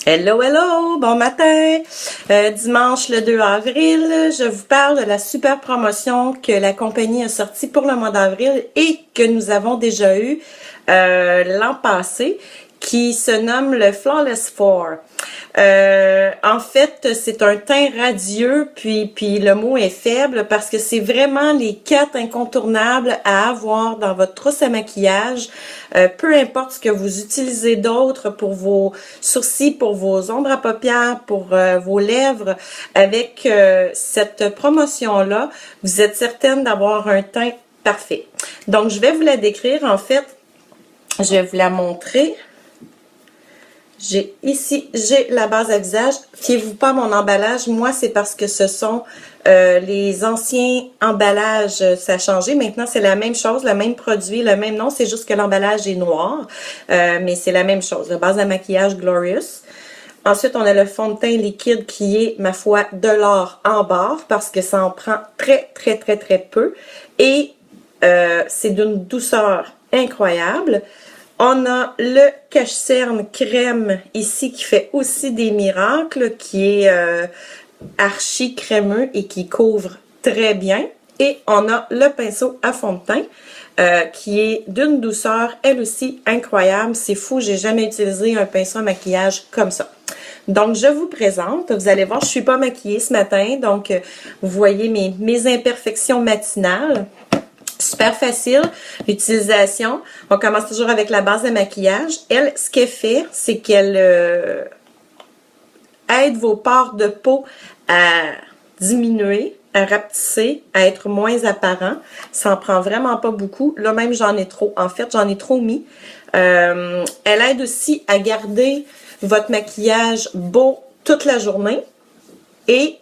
Hello, hello, bon matin. Dimanche le 2 avril, je vous parle de la super promotion que la compagnie a sortie pour le mois d'avril et que nous avons déjà eu l'an passé, qui se nomme le Flawless 4. En fait, c'est un teint radieux, puis le mot est faible parce que c'est vraiment les 4 incontournables à avoir dans votre trousse à maquillage. Peu importe ce que vous utilisez d'autre pour vos sourcils, pour vos ombres à paupières, pour vos lèvres, avec cette promotion-là, vous êtes certaine d'avoir un teint parfait. Donc, je vais vous la décrire. En fait, je vais vous la montrer. J'ai la base à visage. Fiez-vous pas à mon emballage. Moi, c'est parce que ce sont les anciens emballages. Ça a changé. Maintenant, c'est la même chose, le même produit, le même nom. C'est juste que l'emballage est noir. Mais c'est la même chose. La base à maquillage Glorious. Ensuite, on a le fond de teint liquide qui est, ma foi, de l'or en barre parce que ça en prend très, très, très, très peu. Et c'est d'une douceur incroyable. On a le cache-cerne crème ici qui fait aussi des miracles, qui est archi crémeux et qui couvre très bien. Et on a le pinceau à fond de teint qui est d'une douceur, elle aussi, incroyable. C'est fou, j'ai jamais utilisé un pinceau à maquillage comme ça. Donc, je vous présente. Vous allez voir, je suis pas maquillée ce matin. Donc, vous voyez mes imperfections matinales. Super facile, l'utilisation. On commence toujours avec la base de maquillage. Elle, ce qu'elle fait, c'est qu'elle aide vos pores de peau à diminuer, à rapetisser, à être moins apparent. Ça en prend vraiment pas beaucoup. Là même, j'en ai trop. En fait, j'en ai trop mis. Elle aide aussi à garder votre maquillage beau toute la journée. Et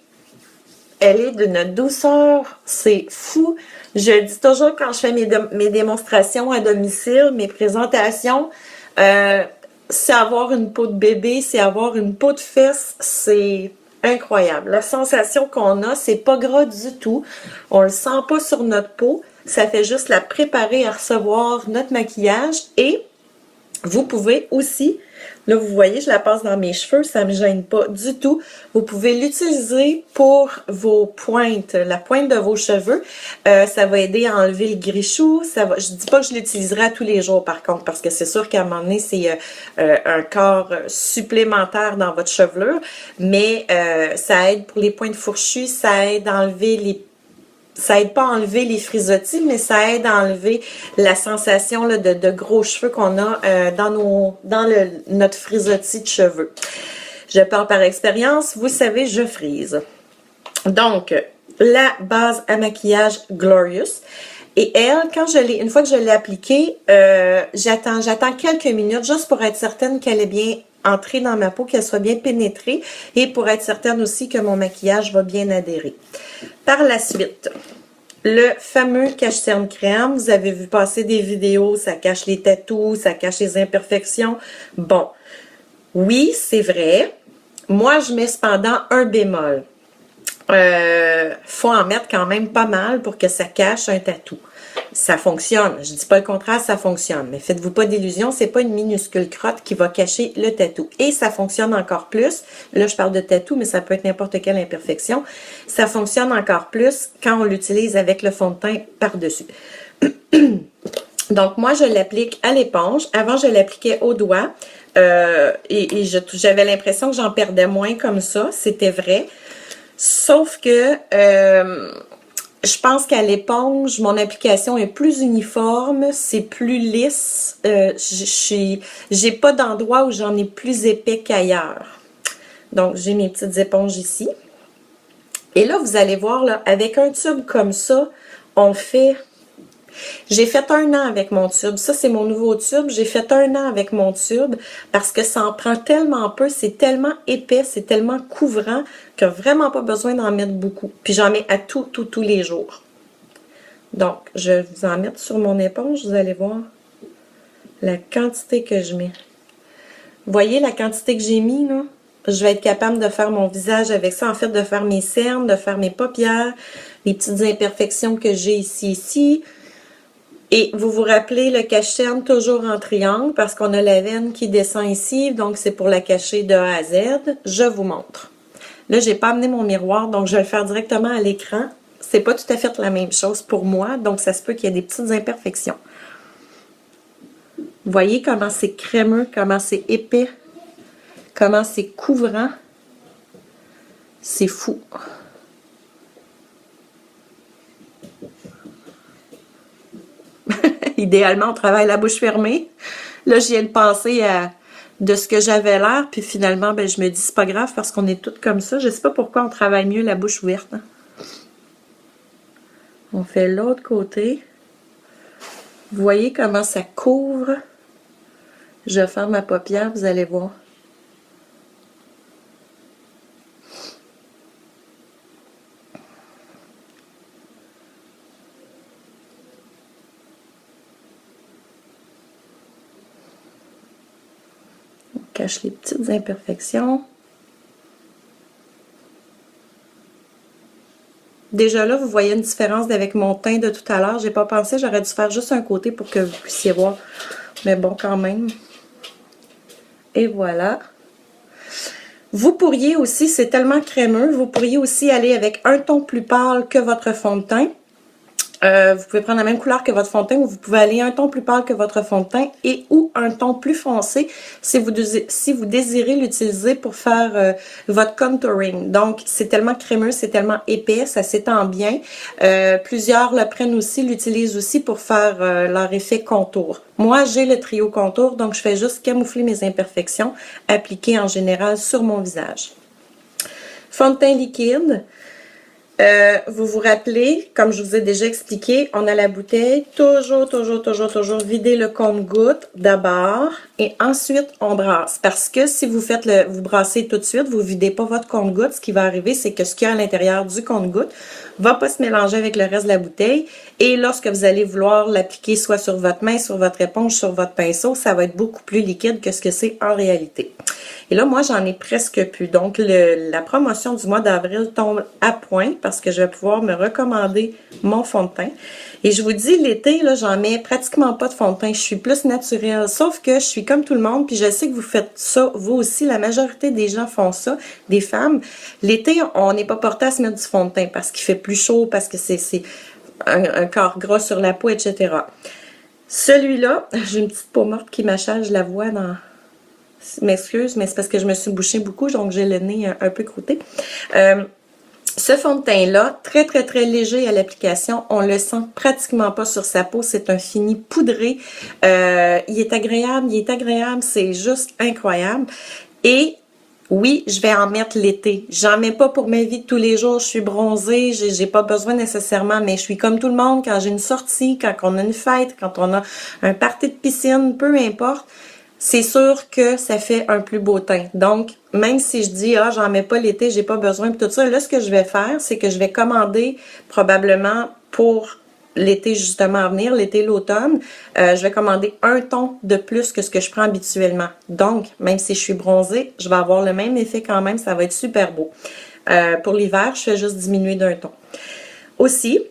elle est d'une douceur, c'est fou. Je le dis toujours quand je fais mes démonstrations à domicile, mes présentations, c'est avoir une peau de bébé, c'est avoir une peau de fesse, c'est incroyable. La sensation qu'on a, c'est pas gras du tout. On le sent pas sur notre peau. Ça fait juste la préparer à recevoir notre maquillage et vous pouvez aussi, là vous voyez, je la passe dans mes cheveux, ça me gêne pas du tout. Vous pouvez l'utiliser pour vos pointes, la pointe de vos cheveux. Ça va aider à enlever le grichou. Je dis pas que je l'utiliserai tous les jours par contre, parce que c'est sûr qu'à un moment donné, c'est un corps supplémentaire dans votre chevelure. Mais ça aide pour les pointes fourchues, ça aide à enlever ça aide pas à enlever les frisottis, mais ça aide à enlever la sensation là, de gros cheveux qu'on a dans notre frisottis de cheveux. Je parle par expérience, vous savez, je frise. Donc, la base à maquillage Glorious. Et elle, une fois que je l'ai appliquée, j'attends quelques minutes juste pour être certaine qu'elle est bien entrée dans ma peau, qu'elle soit bien pénétrée et pour être certaine aussi que mon maquillage va bien adhérer. Par la suite, le fameux cache-cerne crème. Vous avez vu passer des vidéos, ça cache les tatous, ça cache les imperfections. Bon, oui, c'est vrai. Moi, je mets cependant un bémol. Faut en mettre quand même pas mal pour que ça cache un tatou. Ça fonctionne. Je dis pas le contraire, ça fonctionne. Mais faites-vous pas d'illusions, c'est pas une minuscule crotte qui va cacher le tatou. Et ça fonctionne encore plus. Là, je parle de tatou, mais ça peut être n'importe quelle imperfection. Ça fonctionne encore plus quand on l'utilise avec le fond de teint par-dessus. Donc, moi, je l'applique à l'éponge. Avant, je l'appliquais au doigt. J'avais l'impression que j'en perdais moins comme ça. C'était vrai. Sauf que je pense qu'à l'éponge, mon application est plus uniforme, c'est plus lisse. J'ai pas d'endroit où j'en ai plus épais qu'ailleurs. Donc, j'ai mes petites éponges ici. Et là, vous allez voir, là, avec un tube comme ça, on fait... J'ai fait 1 an avec mon tube. Ça, c'est mon nouveau tube. J'ai fait 1 an avec mon tube parce que ça en prend tellement peu. C'est tellement épais, c'est tellement couvrant qu'il n'y a vraiment pas besoin d'en mettre beaucoup. Puis j'en mets à tous les jours. Donc, je vais vous en mettre sur mon éponge. Vous allez voir la quantité que je mets. Vous voyez la quantité que j'ai mis, là? Je vais être capable de faire mon visage avec ça. En fait, de faire mes cernes, de faire mes paupières, les petites imperfections que j'ai ici. Et vous vous rappelez le cache-cerne toujours en triangle parce qu'on a la veine qui descend ici, donc c'est pour la cacher de A à Z. Je vous montre. Là, j'ai pas amené mon miroir, donc je vais le faire directement à l'écran. C'est pas tout à fait la même chose pour moi, donc ça se peut qu'il y ait des petites imperfections. Vous voyez comment c'est crémeux, comment c'est épais, comment c'est couvrant. C'est fou. Idéalement, on travaille la bouche fermée. Là, je viens de penser de ce que j'avais l'air, puis finalement, ben, je me dis, c'est pas grave parce qu'on est toutes comme ça. Je sais pas pourquoi on travaille mieux la bouche ouverte. Hein. On fait l'autre côté. Vous voyez comment ça couvre? Je ferme ma paupière, vous allez voir. On cache les petites imperfections. Déjà là, vous voyez une différence avec mon teint de tout à l'heure. J'ai pas pensé, j'aurais dû faire juste un côté pour que vous puissiez voir. Mais bon, quand même. Et voilà. Vous pourriez aussi, c'est tellement crémeux, vous pourriez aussi aller avec un ton plus pâle que votre fond de teint. Vous pouvez prendre la même couleur que votre fond de teint ou vous pouvez aller un ton plus pâle que votre fond de teint et ou un ton plus foncé si vous désirez l'utiliser pour faire votre contouring. Donc, c'est tellement crémeux, c'est tellement épais, ça s'étend bien. Plusieurs le prennent aussi, l'utilisent aussi pour faire leur effet contour. Moi, j'ai le trio contour, donc je fais juste camoufler mes imperfections appliquées en général sur mon visage. Fond de teint liquide. Vous vous rappelez, comme je vous ai déjà expliqué, on a la bouteille, toujours vider le compte-gouttes d'abord et ensuite on brasse. Parce que si vous faites vous brassez tout de suite, vous videz pas votre compte-gouttes, ce qui va arriver, c'est que ce qu'il y a à l'intérieur du compte-gouttes va pas se mélanger avec le reste de la bouteille et lorsque vous allez vouloir l'appliquer soit sur votre main, sur votre éponge, sur votre pinceau, ça va être beaucoup plus liquide que ce que c'est en réalité. Et là, moi, j'en ai presque plus. Donc, la promotion du mois d'avril tombe à point parce que je vais pouvoir me recommander mon fond de teint. Et je vous dis, l'été, là, j'en mets pratiquement pas de fond de teint. Je suis plus naturelle. Sauf que je suis comme tout le monde, puis je sais que vous faites ça, vous aussi. La majorité des gens font ça, des femmes. L'été, on n'est pas porté à se mettre du fond de teint parce qu'il fait plus chaud, parce que c'est un corps gras sur la peau, etc. Celui-là, j'ai une petite peau morte qui m'achale, je la vois dans... M'excuse, mais c'est parce que je me suis bouchée beaucoup, donc j'ai le nez un peu croûté. Ce fond de teint-là, très léger à l'application, on le sent pratiquement pas sur sa peau, c'est un fini poudré. Il est agréable, c'est juste incroyable. Et oui, je vais en mettre l'été. J'en mets pas pour ma vie de tous les jours. Je suis bronzée, j'ai pas besoin nécessairement, mais je suis comme tout le monde quand j'ai une sortie, quand on a une fête, quand on a un party de piscine, peu importe. C'est sûr que ça fait un plus beau teint. Donc, même si je dis, ah, j'en mets pas l'été, j'ai pas besoin, puis tout ça, là, ce que je vais faire, c'est que je vais commander probablement pour l'été justement à venir, l'été, l'automne, je vais commander un ton de plus que ce que je prends habituellement. Donc, même si je suis bronzée, je vais avoir le même effet quand même, ça va être super beau. Pour l'hiver, je fais juste diminuer d'un ton. Aussi,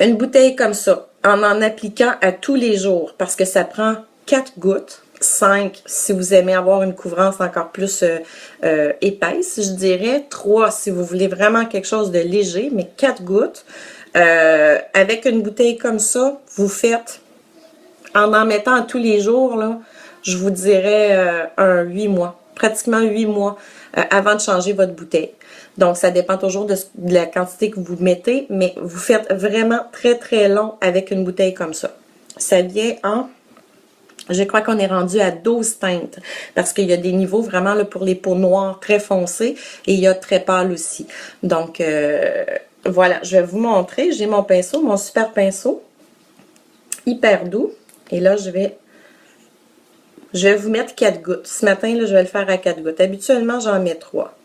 une bouteille comme ça, en appliquant à tous les jours, parce que ça prend 4 gouttes, 5 si vous aimez avoir une couvrance encore plus épaisse, je dirais. 3 si vous voulez vraiment quelque chose de léger, mais 4 gouttes. Avec une bouteille comme ça, vous faites, en mettant à tous les jours, là, je vous dirais un 8 mois, pratiquement 8 mois avant de changer votre bouteille. Donc, ça dépend toujours de la quantité que vous mettez, mais vous faites vraiment très long avec une bouteille comme ça. Ça vient en... Je crois qu'on est rendu à 12 teintes parce qu'il y a des niveaux vraiment là, pour les peaux noires très foncées et il y a très pâle aussi. Donc, voilà, je vais vous montrer. J'ai mon pinceau, mon super pinceau, hyper doux. Et là, je vais vous mettre 4 gouttes. Ce matin, là, je vais le faire à 4 gouttes. Habituellement, j'en mets 3.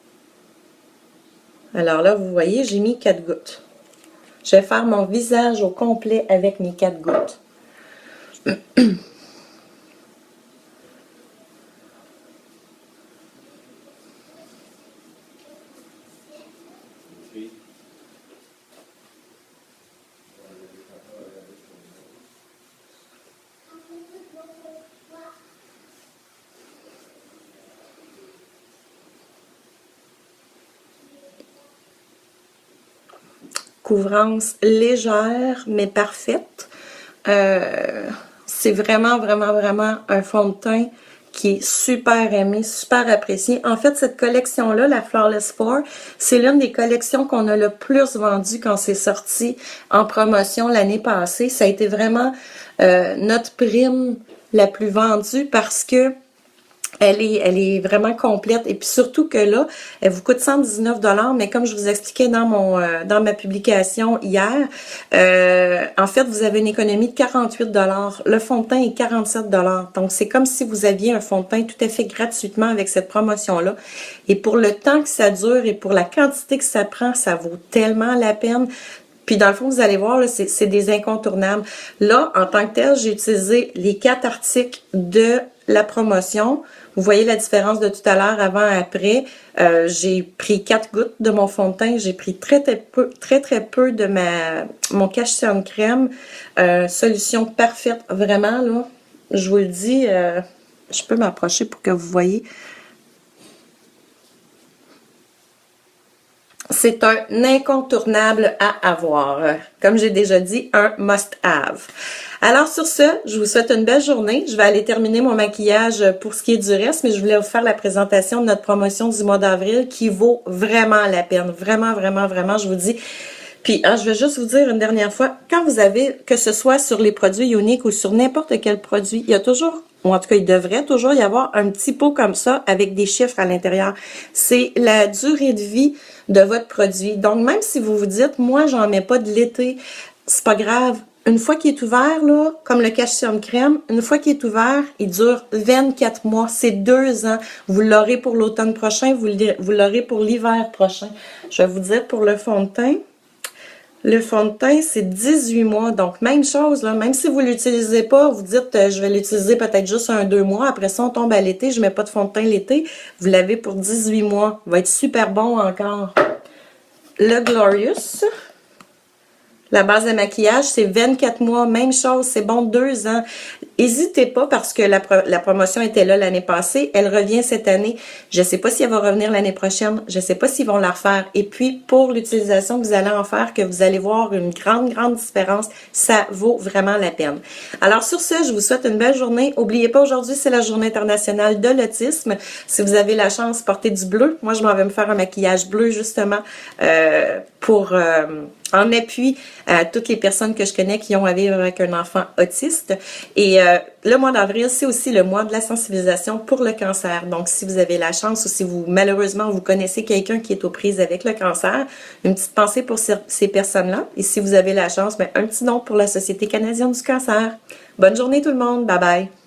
Alors là, vous voyez, j'ai mis 4 gouttes. Je vais faire mon visage au complet avec mes 4 gouttes. couvrance légère, mais parfaite. C'est vraiment, vraiment, vraiment un fond de teint qui est super aimé, super apprécié. En fait, cette collection-là, la Flawless 4, c'est l'une des collections qu'on a le plus vendues quand c'est sorti en promotion l'année passée. Ça a été vraiment notre prime la plus vendue parce que elle est vraiment complète. Et puis surtout que là, elle vous coûte 119 $, mais comme je vous expliquais dans ma publication hier, en fait, vous avez une économie de 48 $. Le fond de teint est 47 $. Donc, c'est comme si vous aviez un fond de teint tout à fait gratuitement avec cette promotion-là. Et pour le temps que ça dure et pour la quantité que ça prend, ça vaut tellement la peine. Puis dans le fond, vous allez voir, là, c'est des incontournables. Là, en tant que tel, j'ai utilisé les 4 articles de la promotion. Vous voyez la différence de tout à l'heure, avant et après. J'ai pris 4 gouttes de mon fond de teint. J'ai pris très peu de mon cache-cerne crème. Solution parfaite, vraiment, là. Je vous le dis, je peux m'approcher pour que vous voyez. C'est un incontournable à avoir. Comme j'ai déjà dit, un must-have. Alors sur ce, je vous souhaite une belle journée. Je vais aller terminer mon maquillage pour ce qui est du reste, mais je voulais vous faire la présentation de notre promotion du mois d'avril qui vaut vraiment la peine. Vraiment, vraiment, vraiment, je vous dis. Puis, je vais juste vous dire une dernière fois, quand vous avez, que ce soit sur les produits Younique ou sur n'importe quel produit, il y a toujours, ou en tout cas, il devrait toujours y avoir un petit pot comme ça avec des chiffres à l'intérieur. C'est la durée de vie de votre produit. Donc, même si vous vous dites, moi, j'en mets pas de l'été, c'est pas grave. Une fois qu'il est ouvert, là, comme le cache-cerne crème, une fois qu'il est ouvert, il dure 24 mois. C'est 2 ans. Vous l'aurez pour l'automne prochain, vous l'aurez pour l'hiver prochain. Je vais vous dire pour le fond de teint. Le fond de teint, c'est 18 mois. Donc, même chose, là. Même si vous l'utilisez pas, vous dites, je vais l'utiliser peut-être juste 2 mois. Après ça, on tombe à l'été. Je mets pas de fond de teint l'été. Vous l'avez pour 18 mois. Il va être super bon encore. Le Glorious. La base de maquillage, c'est 24 mois. Même chose, c'est bon, 2 ans. N'hésitez pas parce que la promotion était là l'année passée. Elle revient cette année. Je ne sais pas si elle va revenir l'année prochaine. Je ne sais pas s'ils vont la refaire. Et puis, pour l'utilisation que vous allez en faire, que vous allez voir une grande, grande différence, ça vaut vraiment la peine. Alors, sur ce, je vous souhaite une belle journée. N'oubliez pas, aujourd'hui, c'est la journée internationale de l'autisme. Si vous avez la chance, portez du bleu. Moi, je m'en vais me faire un maquillage bleu, justement, en appui à toutes les personnes que je connais qui ont à vivre avec un enfant autiste. Et le mois d'avril, c'est aussi le mois de la sensibilisation pour le cancer. Donc, si vous avez la chance ou si vous, malheureusement, vous connaissez quelqu'un qui est aux prises avec le cancer, une petite pensée pour ces personnes-là. Et si vous avez la chance, un petit nom pour la Société canadienne du cancer. Bonne journée tout le monde. Bye bye.